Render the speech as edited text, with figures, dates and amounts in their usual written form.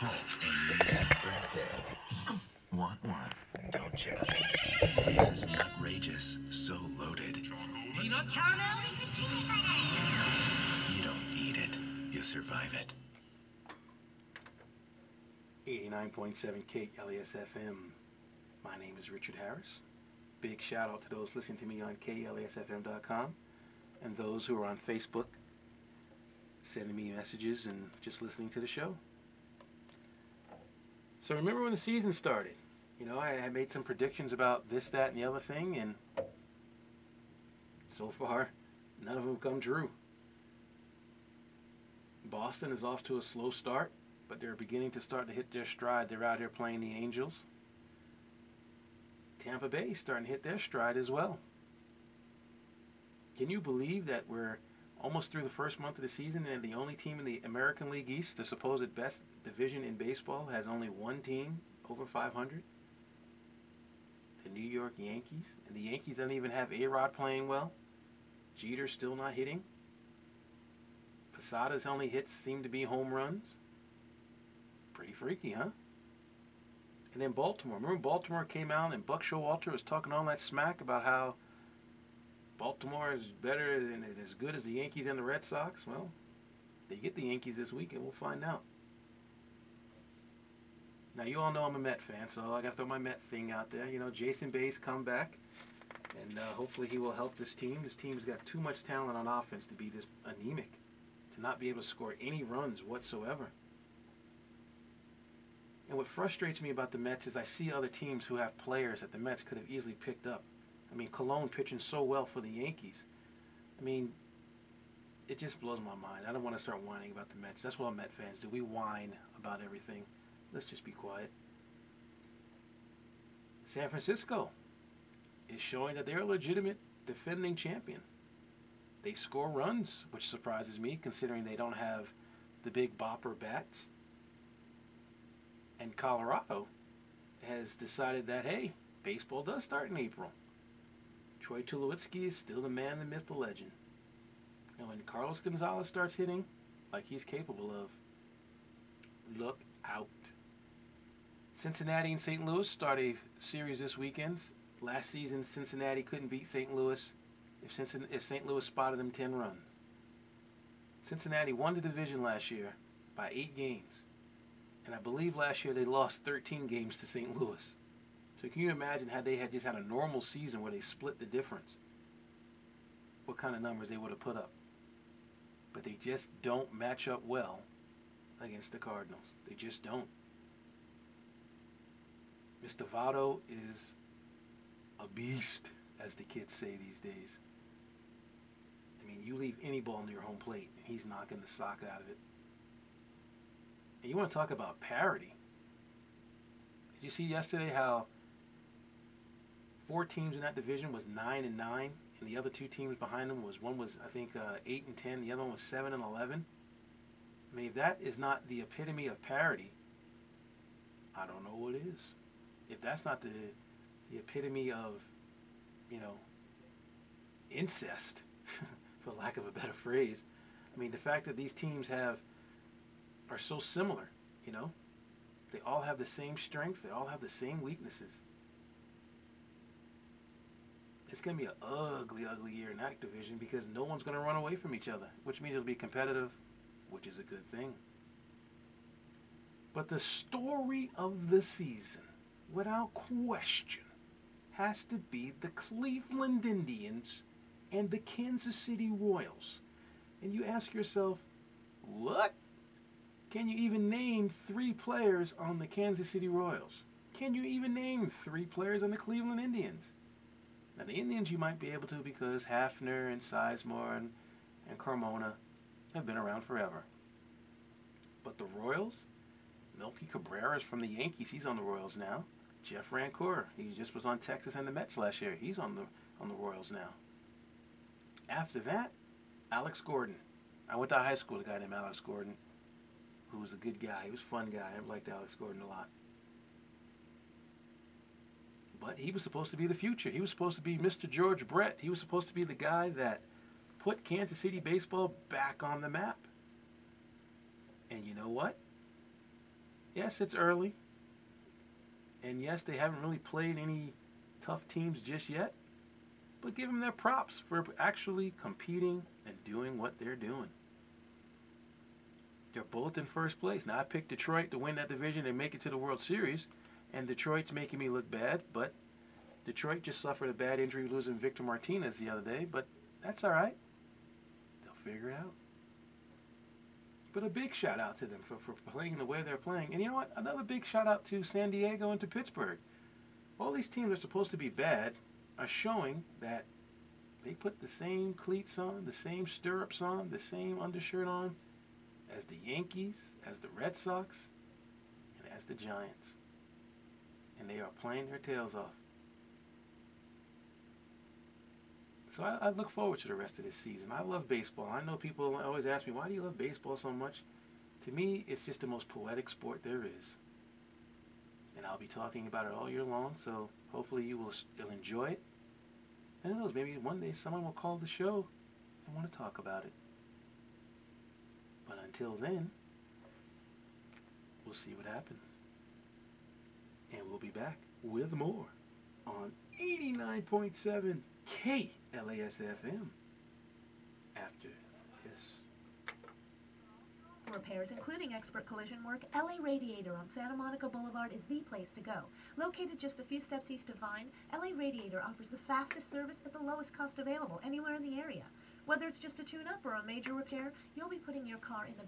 Halt and music are dead. Want one, don't you? Reese's Nutrageous, so loaded. Peanut caramel? You don't eat it, you survive it. 89.7 KLES FM. My name is Richard Harris. Big shout out to those listening to me on KLESFM.com and those who are on Facebook sending me messages and just listening to the show. So remember when the season started? You know, I had made some predictions about this, that, and the other thing, and so far, none of them come true. Boston is off to a slow start, but they're beginning to start to hit their stride. They're out here playing the Angels. Tampa Bay is starting to hit their stride as well. Can you believe that we're almost through the first month of the season and the only team in the American League East, the supposed best division in baseball, has only one team over 500? The New York Yankees. And the Yankees don't even have A-Rod playing well. Jeter's still not hitting. Posada's only hits seem to be home runs. Pretty freaky, huh? And then Baltimore. Remember Baltimore came out and Buck Showalter was talking all that smack about how Baltimore is better and as good as the Yankees and the Red Sox? Well, they get the Yankees this week and we'll find out. Now, you all know I'm a Met fan, so I got to throw my Met thing out there. You know, Jason Bay's come back, and hopefully he will help this team. This team's got too much talent on offense to be this anemic, to not be able to score any runs whatsoever. And what frustrates me about the Mets is I see other teams who have players that the Mets could have easily picked up. I mean, Cologne pitching so well for the Yankees. I mean, it just blows my mind. I don't want to start whining about the Mets. That's what Met fans do. We whine about everything. Let's just be quiet. San Francisco is showing that they're a legitimate defending champion. They score runs, which surprises me considering they don't have the big bopper bats. And Colorado has decided that, hey, baseball does start in April. Troy Tulowitzki is still the man, the myth, the legend. And when Carlos Gonzalez starts hitting like he's capable of, look out. Cincinnati and St. Louis start a series this weekend. Last season, Cincinnati couldn't beat St. Louis if St. Louis spotted them 10 runs. Cincinnati won the division last year by 8 games. And I believe last year they lost 13 games to St. Louis. So can you imagine had they had just had a normal season where they split the difference? What kind of numbers they would have put up? But they just don't match up well against the Cardinals. They just don't. Mr. Votto is a beast, as the kids say these days. I mean, you leave any ball near home plate, and he's knocking the sock out of it. And you want to talk about parity. Did you see yesterday how 4 teams in that division was 9-9, and the other 2 teams behind them one was I think 8-10, the other one was 7-11. I mean, if that is not the epitome of parity, I don't know what is. If that's not the epitome of, you know, incest, for lack of a better phrase. I mean, the fact that these teams are so similar, you know. They all have the same strengths. They all have the same weaknesses. It's going to be an ugly, ugly year in that division because no one's going to run away from each other, which means it'll be competitive, which is a good thing. But the story of the season, without question, has to be the Cleveland Indians and the Kansas City Royals. And you ask yourself, what? Can you even name 3 players on the Kansas City Royals? Can you even name 3 players on the Cleveland Indians? Now, the Indians you might be able to because Hafner and Sizemore and Carmona have been around forever. But the Royals? Melky Cabrera's from the Yankees. He's on the Royals now. Jeff Rancour. He just was on Texas and the Mets last year. He's on the Royals now. After that, Alex Gordon. I went to high school with a guy named Alex Gordon, who was a good guy. He was a fun guy. I liked Alex Gordon a lot. But he was supposed to be the future. He was supposed to be Mr. George Brett. He was supposed to be the guy that put Kansas City baseball back on the map. And you know what? Yes, it's early. And yes, they haven't really played any tough teams just yet. But give them their props for actually competing and doing what they're doing. They're both in first place. Now, I picked Detroit to win that division and make it to the World Series. And Detroit's making me look bad. But Detroit just suffered a bad injury losing Victor Martinez the other day. But that's all right. They'll figure it out. But a big shout out to them for playing the way they're playing. And you know what? Another big shout out to San Diego and to Pittsburgh. All these teams are supposed to be bad are showing that they put the same cleats on, the same stirrups on, the same undershirt on as the Yankees, as the Red Sox, and as the Giants. And they are playing their tails off. So I look forward to the rest of this season. I love baseball. I know people always ask me, why do you love baseball so much? To me, it's just the most poetic sport there is. And I'll be talking about it all year long, so hopefully you'll enjoy it. And who knows, maybe one day someone will call the show and want to talk about it. But until then, we'll see what happens. And we'll be back with more on 89.7 KLAS-FM after this. For repairs, including expert collision work, LA Radiator on Santa Monica Boulevard is the place to go. Located just a few steps east of Vine, LA Radiator offers the fastest service at the lowest cost available anywhere in the area. Whether it's just a tune-up or a major repair, you'll be putting your car in the